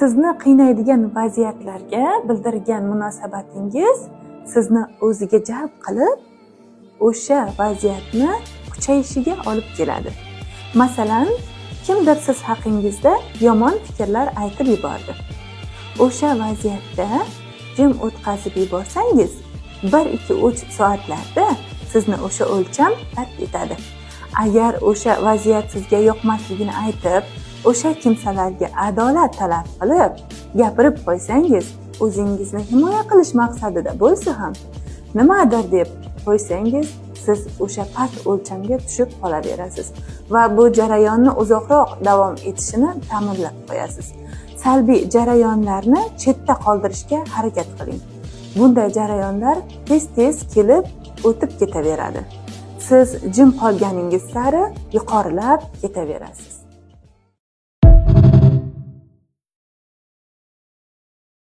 Sizni qiynaydigan vaziyatlarga bildirgan munosabatingiz sizni o'ziga jalb qilib, o'sha vaziyatni kuchayishiga olib keladi. Masalan, kimdir siz haqingizda yomon fikrlar aytib yubordi. O'sha vaziyatda jim o'tkazib yuborsangiz, 1-2-3 soatlarda sizni o'sha o'lcham tark etadi. Agar o'sha vaziyat sizga yoqmasligini aytib, o'sha kimsalarga adolat talab qilib, gapirib qo'ysangiz, o'zingizni himoya qilish maqsadida bo'lsa ham, nimadir deb qo'ysangiz, siz o'sha past o'lchamga tushib qolaverasiz va bu jarayonni uzoqroq davom etishini ta'minlab qo'yasiz. Salbiy jarayonlarni chetda qoldirishga harakat qiling. Bunday jarayonlar tez-tez kelib o'tib ketaveradi. Siz jim qolganingiz sari yuqorilab ketaverasiz.